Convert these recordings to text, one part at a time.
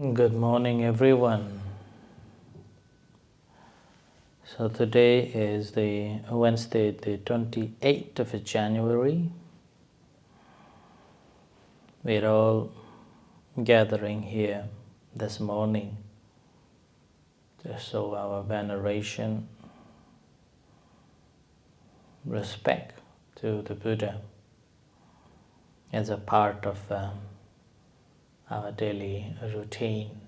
Good morning, everyone. So today is the Wednesday, the 28th of January. We're all gathering here this morning to show our veneration, respect to the Buddha as a part of our daily routine,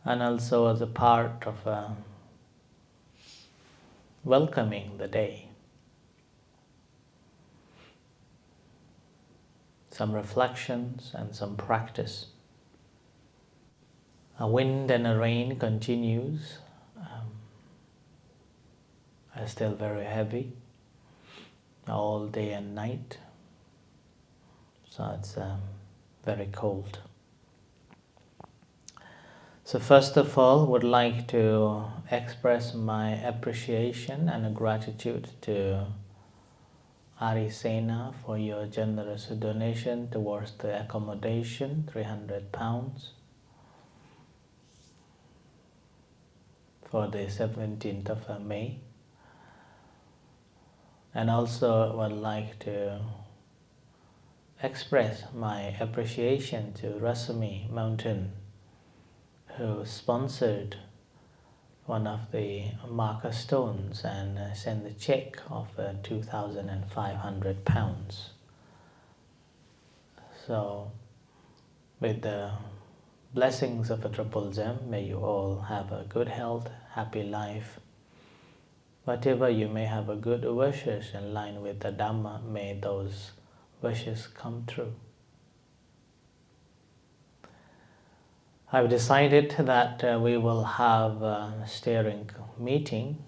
and also as a part of welcoming the day. Some reflections and some practice. A wind and a rain continues, are still very heavy, all day and night. So it's very cold. So first of all, would like to express my appreciation and gratitude to Arisena for your generous donation towards the accommodation, £300 for the 17th of May. And also would like to express my appreciation to Rasami Mountain, who sponsored one of the marker stones and sent a check of £2,500. So with the blessings of a triple gem, may you all have a good health, happy life. Whatever you may have a good wishes in line with the Dhamma, may those wishes come true. I've decided that we will have a steering meeting.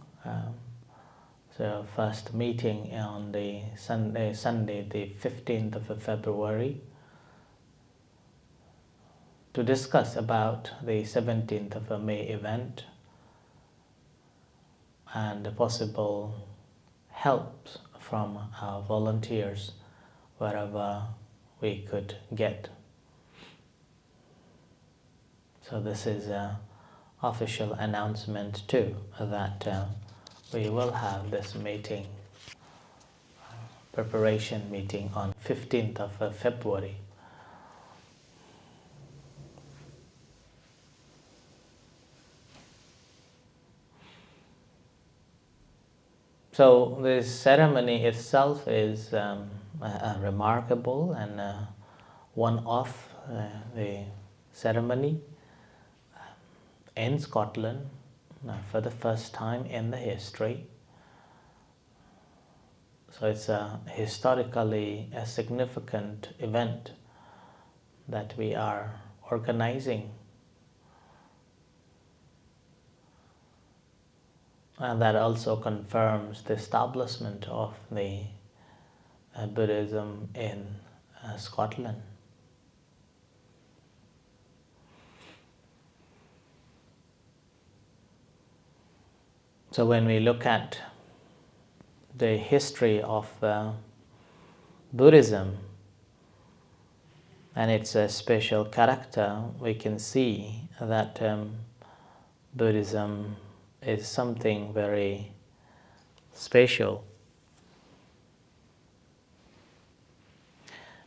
So first meeting on the Sunday the 15th of February, to discuss about the 17th of May event and possible help from our volunteers wherever we could get. So this is an official announcement too, that we will have this meeting, preparation meeting on 15th of February. So the ceremony itself is remarkable and one-off the ceremony in Scotland for the first time in the history. So it's a historically a significant event that we are organizing, and that also confirms the establishment of the Buddhism in Scotland. So when we look at the history of Buddhism and its special character, we can see that Buddhism is something very special.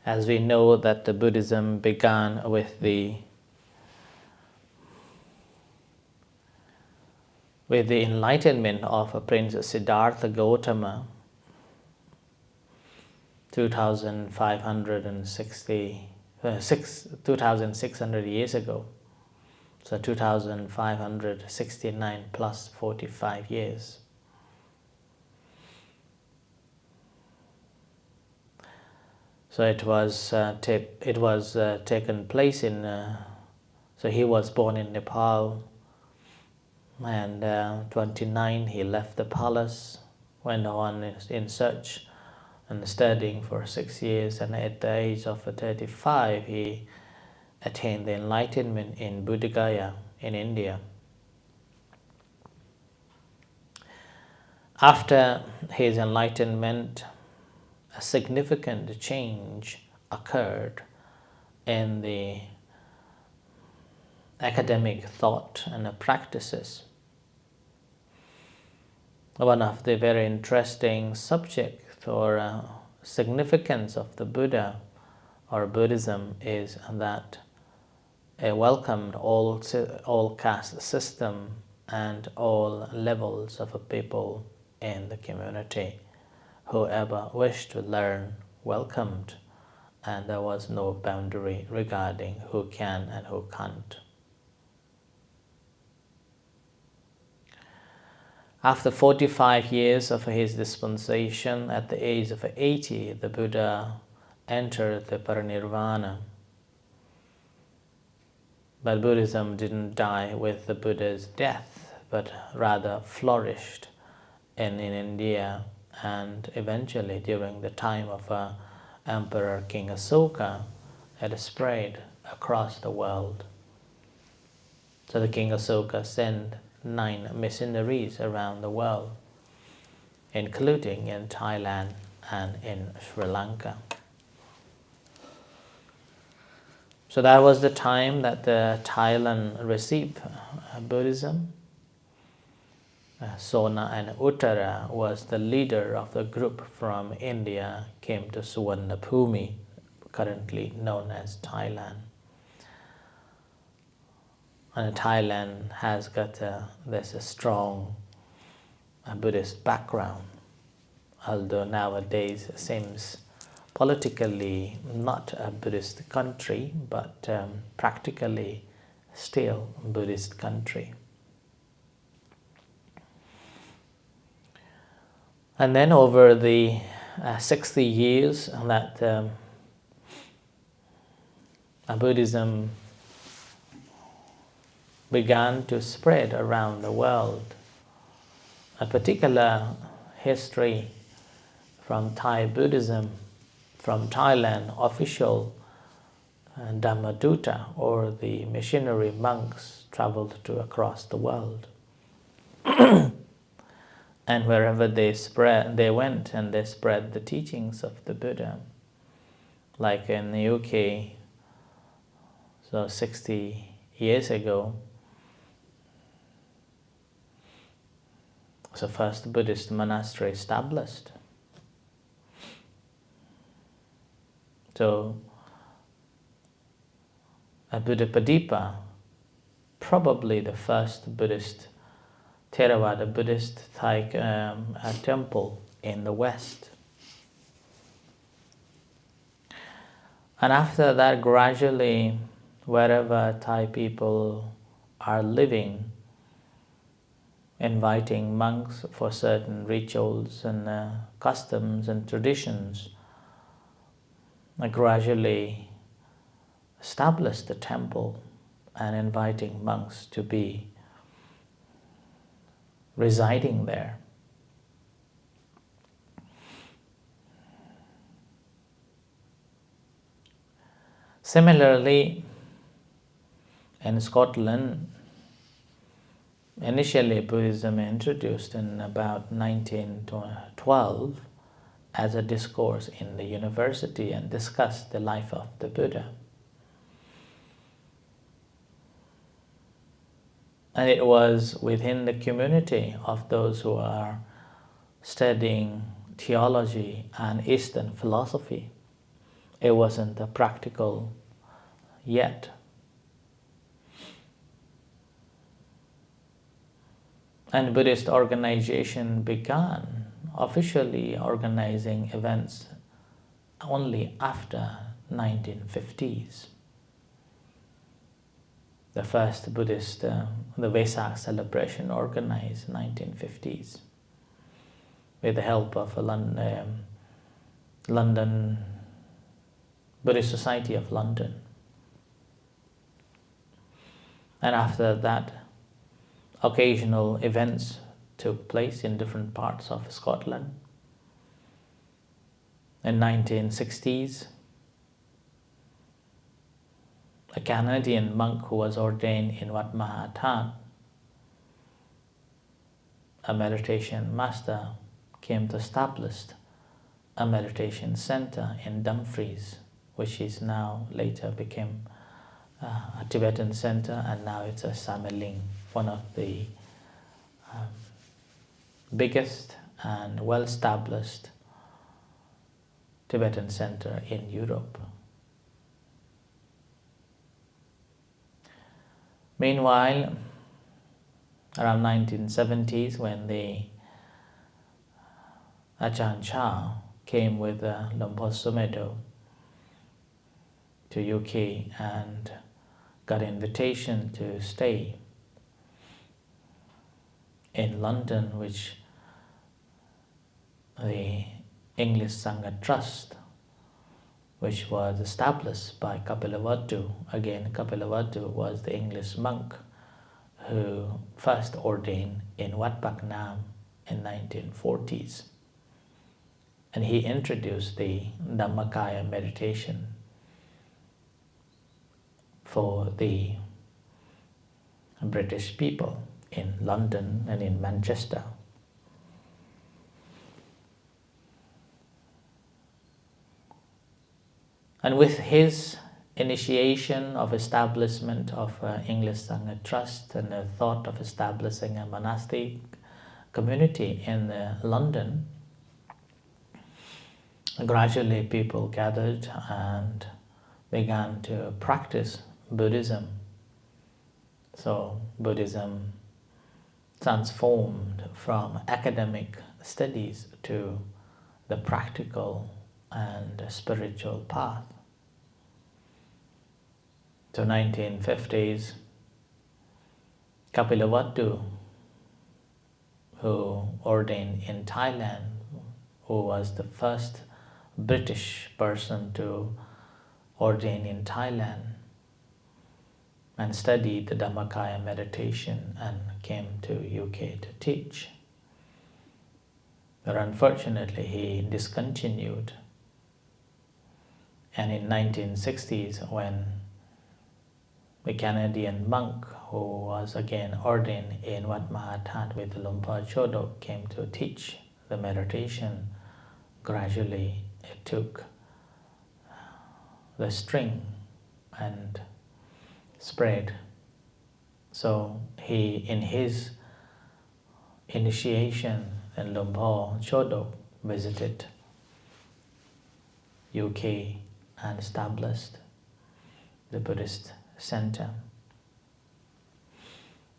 As we know that the Buddhism began with the enlightenment of Prince Siddhartha Gautama 2,600 years ago. So 2,569 plus 45 years. So it was taken place in. So he was born in Nepal, and 29 he left the palace, went on in search and studying for 6 years, and at the age of 35 he attained the enlightenment in Bodh Gaya in India. After his enlightenment, a significant change occurred in the academic thought and the practices. One of the very interesting subjects or significance of the Buddha or Buddhism is that it welcomed all caste system and all levels of a people in the community. Whoever wished to learn welcomed, and there was no boundary regarding who can and who can't. After 45 years of his dispensation, at the age of 80, the Buddha entered the parinirvana. But Buddhism didn't die with the Buddha's death, but rather flourished in India, and eventually during the time of Emperor King Asoka, it spread across the world. So the King Asoka sent 9 missionaries around the world, including in Thailand and in Sri Lanka. So that was the time that Thailand received Buddhism. Sona and Uttara was the leader of the group from India, came to Suvarnabhumi, currently known as Thailand. And Thailand has got there's a strong Buddhist background, although nowadays it seems politically not a Buddhist country, but practically still a Buddhist country. And then over the 60 years that Buddhism began to spread around the world, a particular history from Thai Buddhism, from Thailand, official Dhammadutta, or the missionary monks, traveled to across the world. And wherever they went and they spread the teachings of the Buddha. Like in the UK, so 60 years ago, was the first Buddhist monastery established. So, Buddhapadipa, probably the first Buddhist Theravada Buddhist Thai temple in the West. And after that, gradually, wherever Thai people are living, inviting monks for certain rituals and customs and traditions, gradually established the temple and inviting monks to be residing there. Similarly, in Scotland, initially Buddhism introduced in about 1912 as a discourse in the university and discussed the life of the Buddha. And it was within the community of those who are studying theology and Eastern philosophy. It wasn't a practical yet. And Buddhist organization began officially organizing events only after 1950s. The first Buddhist, the Vesak celebration, organized in 1950s with the help of London Buddhist Society of London. And after that, occasional events took place in different parts of Scotland. In 1960s, a Canadian monk who was ordained in Wat Mahathat, a meditation master, came to establish a meditation center in Dumfries, which is now later became a Tibetan center, and now it's a Sameling, one of the biggest and well-established Tibetan center in Europe. Meanwhile, around 1970s, when the Ajahn Chah came with Lumpur Sumedho to UK and got an invitation to stay in London, which the English Sangha Trust, which was established by Kapilavatthu. Again, Kapilavatthu was the English monk who first ordained in Wat Phak Nam in 1940s. And he introduced the Dhammakaya meditation for the British people in London and in Manchester. And with his initiation of establishment of English Sangha Trust and the thought of establishing a monastic community in London, gradually people gathered and began to practice Buddhism. So Buddhism transformed from academic studies to the practical and spiritual path. So 1950s, Kapilavatthu, who ordained in Thailand, who was the first British person to ordain in Thailand, and studied the Dhammakaya meditation and came to UK to teach. But unfortunately he discontinued. And in 1960s, when the Canadian monk who was again ordained in Wat Mahathat with Lumpur Chodok came to teach the meditation, gradually it took the string and spread. So he, in his initiation, then Lumpur Chodok visited UK and established the Buddhist center.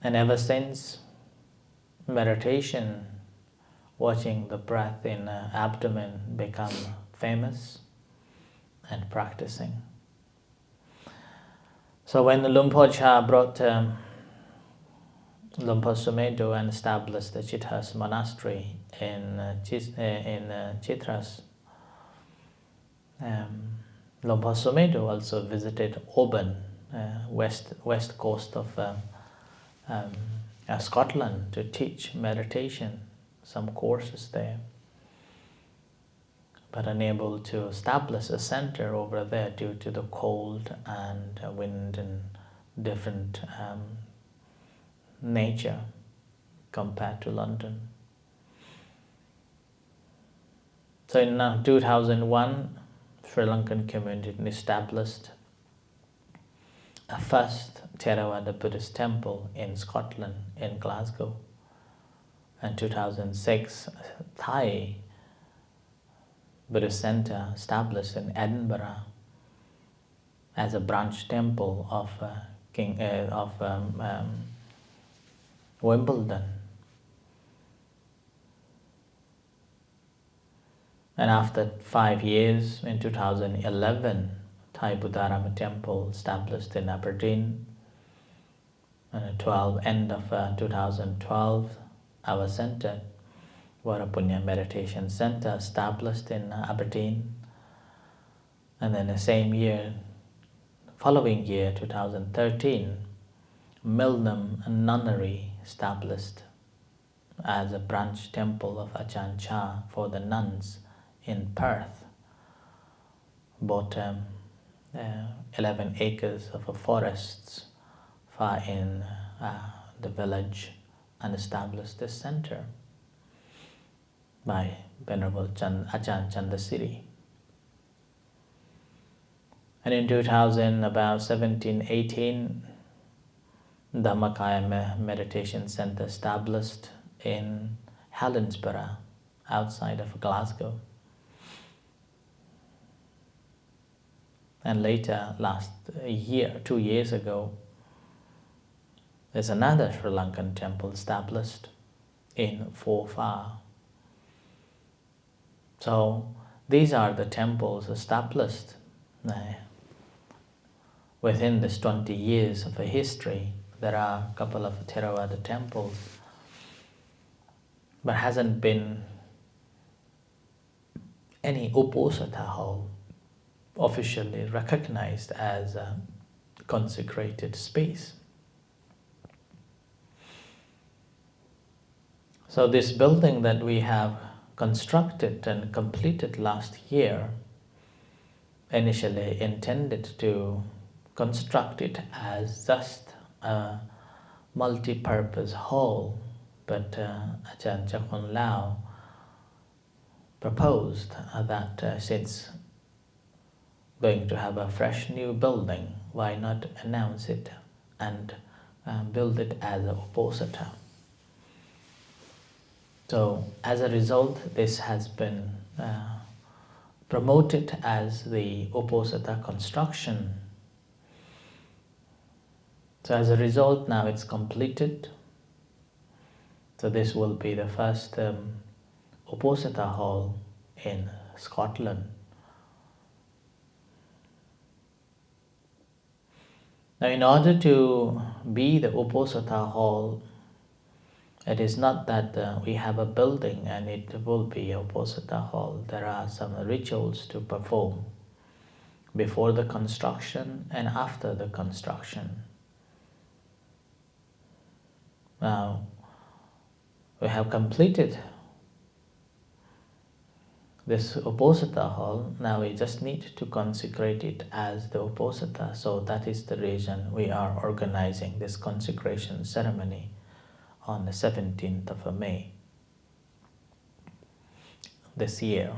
And ever since, meditation, watching the breath in the abdomen, become famous and practicing. So when the Lumpur Cha brought Lumpur Sumedho and established the Chithas monastery in Chithras, Lumpur Sumedho also visited Oban, west coast of Scotland, to teach meditation, some courses there, but unable to establish a center over there due to the cold and wind and different nature compared to London. So in 2001, Sri Lankan community established a first Theravada Buddhist temple in Scotland, in Glasgow. And 2006, Thai Buddhist center established in Edinburgh as a branch temple of Wimbledon. And after 5 years, in 2011, Thai Buddharama temple established in Aberdeen. And at end of 2012, our center, Varapunya Meditation Center, established in Aberdeen. And then the same year, following year, 2013, Milnam Nunnery established as a branch temple of Ajahn Chah for the nuns in Perth. Bought 11 acres of forests far in the village and established this center by Venerable Ajahn Chandasiri. And in 2000, about 17, 18, Dhammakaya Meditation Center established in Helensburgh, outside of Glasgow. And later, last year, 2 years ago, there's another Sri Lankan temple established in Forfar. So these are the temples established within this 20 years of a history. There are a couple of Theravada temples, but hasn't been any Uposatha hall officially recognized as a consecrated space. So this building that we have constructed and completed last year, initially intended to construct it as just a multi-purpose hall, but Ajahn Chakwan Lao proposed that since going to have a fresh new building, why not announce it and build it as a Uposatha. So as a result, this has been promoted as the Uposatha construction. So as a result, now it's completed. So this will be the first Uposatha hall in Scotland. Now in order to be the Uposatha hall, it is not that we have a building and it will be a Uposatha hall. There are some rituals to perform before the construction and after the construction. Now, we have completed this Uposatha hall. Now we just need to consecrate it as the Uposatha. So that is the reason we are organizing this consecration ceremony on the 17th of May this year,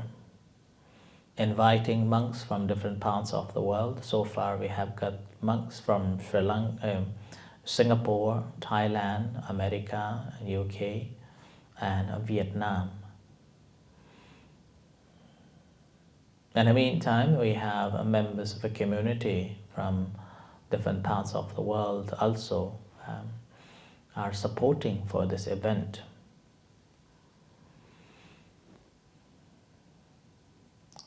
inviting monks from different parts of the world. So far we have got monks from Sri Lanka, Singapore, Thailand, America, UK, and Vietnam. In the meantime, we have members of the community from different parts of the world also are supporting for this event.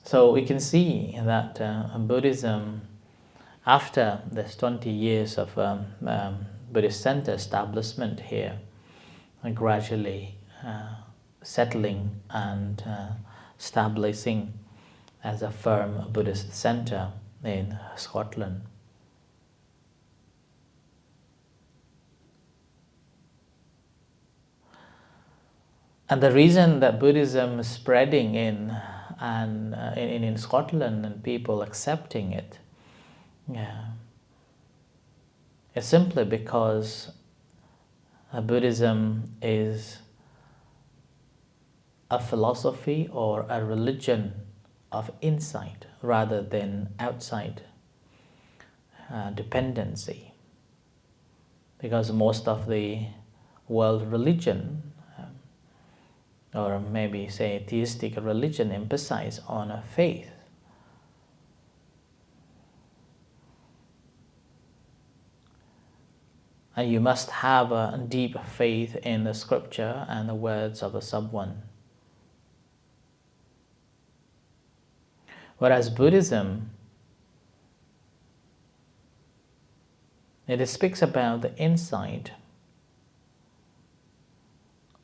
So we can see that Buddhism, after this 20 years of Buddhist center establishment here, gradually settling and establishing as a firm Buddhist center in Scotland. And the reason that Buddhism is spreading in Scotland and people accepting it, is simply because Buddhism is a philosophy or a religion of insight rather than outside dependency. Because most of the world religion, or maybe say theistic religion, emphasize on a faith. And you must have a deep faith in the scripture and the words of someone. Whereas Buddhism, it speaks about the insight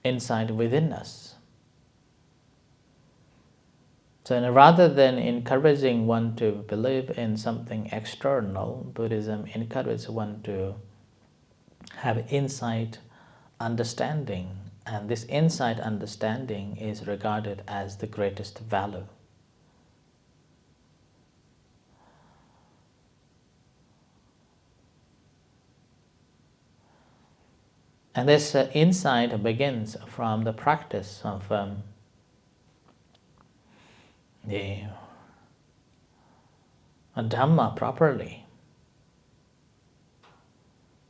within us. So rather than encouraging one to believe in something external, Buddhism encourages one to have insight understanding, and this insight understanding is regarded as the greatest value. And this insight begins from the practice of Dhamma properly,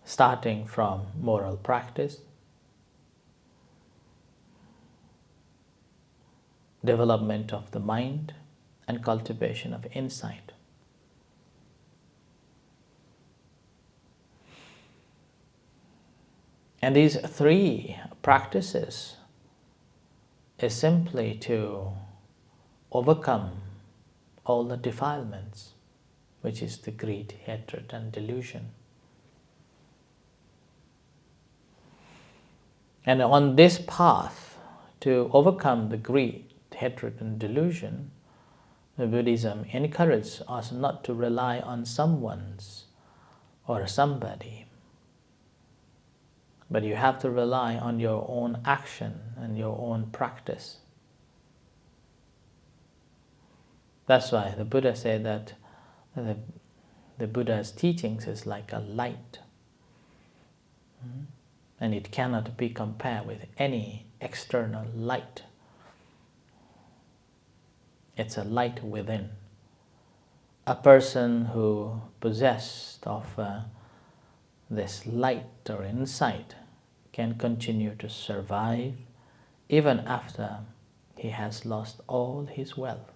starting from moral practice, development of the mind, and cultivation of insight. And these three practices is simply to overcome all the defilements, which is the greed, hatred, and delusion. And on this path to overcome the greed, hatred, and delusion, the Buddhism encourages us not to rely on someone's or somebody, but you have to rely on your own action and your own practice. That's why the Buddha said that the Buddha's teachings is like a light, and it cannot be compared with any external light. It's a light within. A person who possessed of this light or insight can continue to survive even after he has lost all his wealth.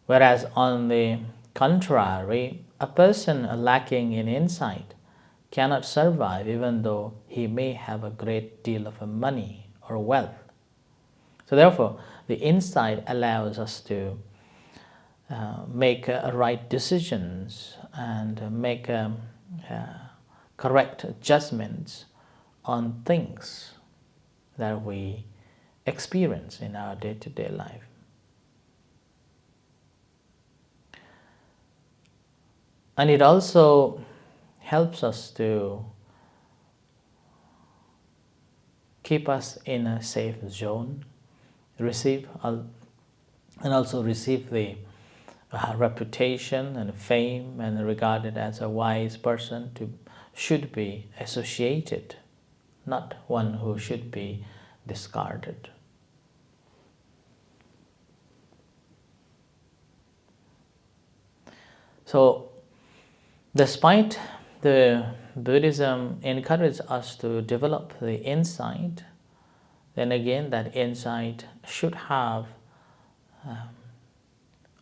Whereas on the contrary, a person lacking in insight cannot survive even though he may have a great deal of money or wealth. So therefore, the insight allows us to make right decisions and make correct judgments on things that we experience in our day-to-day life. And it also helps us to keep us in a safe zone, and also receive the reputation and fame, and regarded as a wise person should be associated, not one who should be discarded. So, despite the Buddhism encourages us to develop the insight, then again that insight should have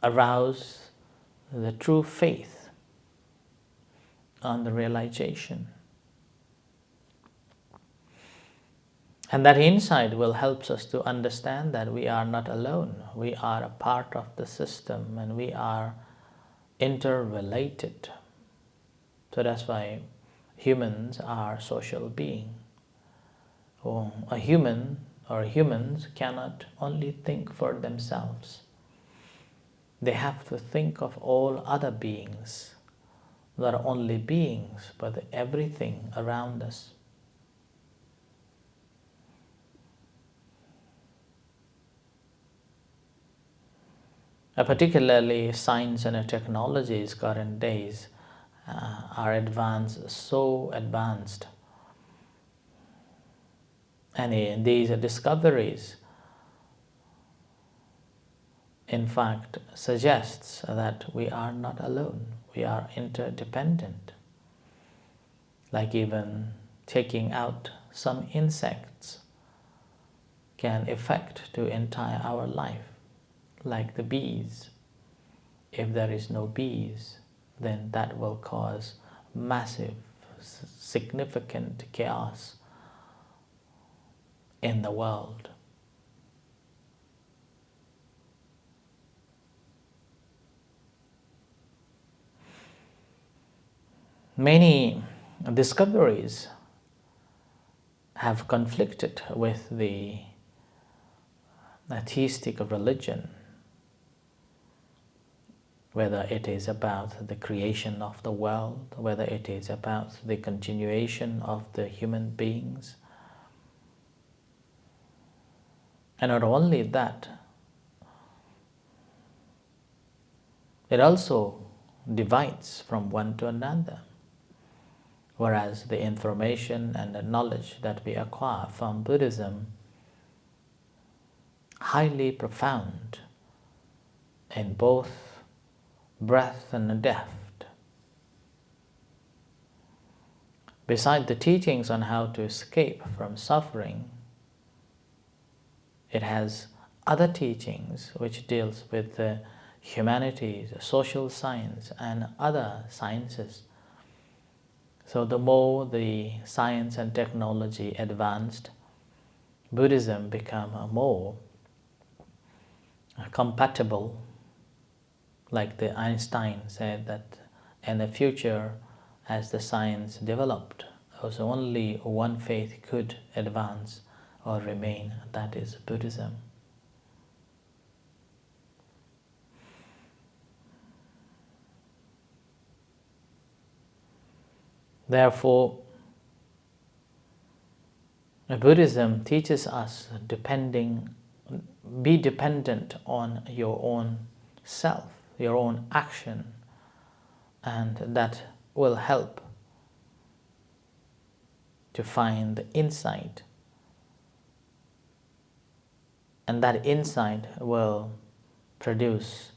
aroused the true faith on the realization. And that insight will help us to understand that we are not alone. We are a part of the system and we are interrelated. So that's why humans are social beings. A human or humans cannot only think for themselves. They have to think of all other beings, not only beings, but everything around us. Particularly science and technologies current days are advanced, so advanced. And these discoveries, in fact, suggests that we are not alone. We are interdependent. Like even taking out some insects can affect to entire our life. Like the bees. If there is no bees, then that will cause massive, significant chaos in the world. Many discoveries have conflicted with the atheistic religion, whether it is about the creation of the world, whether it is about the continuation of the human beings. And not only that, it also divides from one to another. Whereas the information and the knowledge that we acquire from Buddhism highly profound in both breadth and depth. Beside the teachings on how to escape from suffering, it has other teachings which deals with the humanities, social science, and other sciences. So the more the science and technology advanced, Buddhism became more compatible. Like the Einstein said that in the future, as the science developed, there was only one faith could advance or remain, that is Buddhism. Therefore, Buddhism teaches us be dependent on your own self, your own action, and that will help to find the insight. And that insight will produce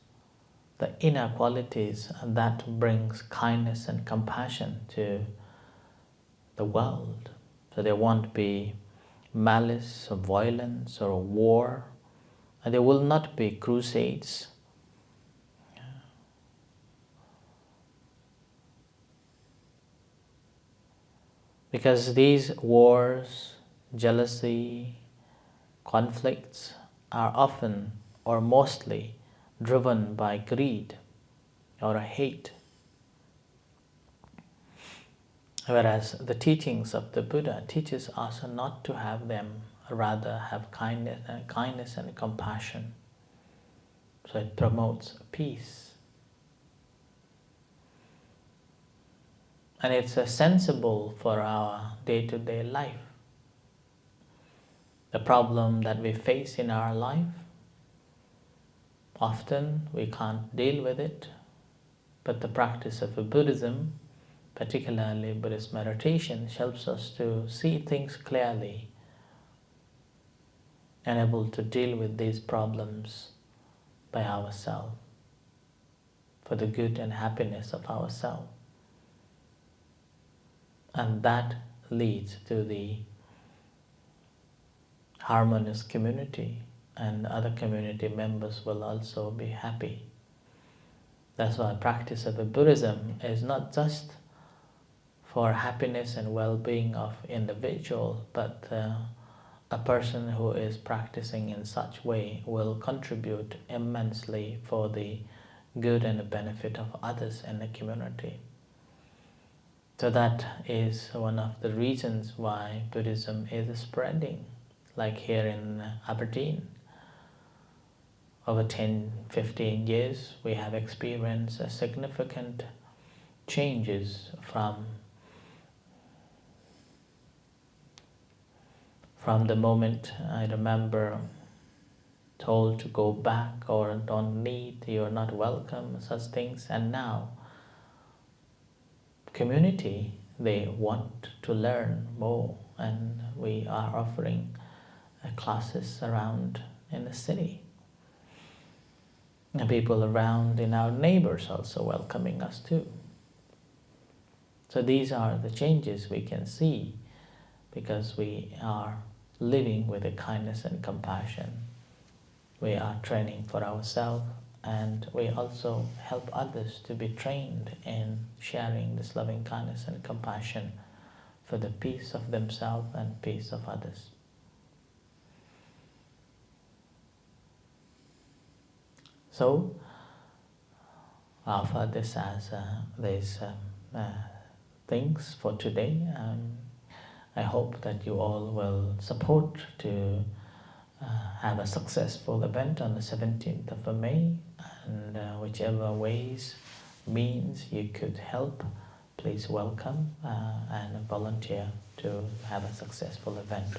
the inner qualities that brings kindness and compassion to the world. So there won't be malice or violence or war, and there will not be crusades. Because these wars, jealousy, conflicts are often or mostly driven by greed or hate. Whereas the teachings of the Buddha teaches us not to have them, rather have kindness and compassion. So it promotes peace. And it's sensible for our day-to-day life. The problem that we face in our life, often we can't deal with it, but the practice of Buddhism, particularly Buddhist meditation, helps us to see things clearly and able to deal with these problems by ourselves for the good and happiness of ourselves. And that leads to the harmonious community, and other community members will also be happy. That's why practice of Buddhism is not just for happiness and well-being of individual, but a person who is practicing in such way will contribute immensely for the good and the benefit of others in the community. So that is one of the reasons why Buddhism is spreading. Like here in Aberdeen, over 10-15 years, we have experienced significant changes from the moment I remember told to go back or don't need, you're not welcome, such things, and now community, they want to learn more, and we are offering classes around in the city. And people around in our neighbors also welcoming us too. So these are the changes we can see because we are living with a kindness and compassion. We are training for ourselves, and we also help others to be trained in sharing this loving kindness and compassion for the peace of themselves and peace of others. So, I offer this as these things for today. I hope that you all will support to have a successful event on the 17th of May, and whichever ways, means you could help, please welcome and volunteer to have a successful event.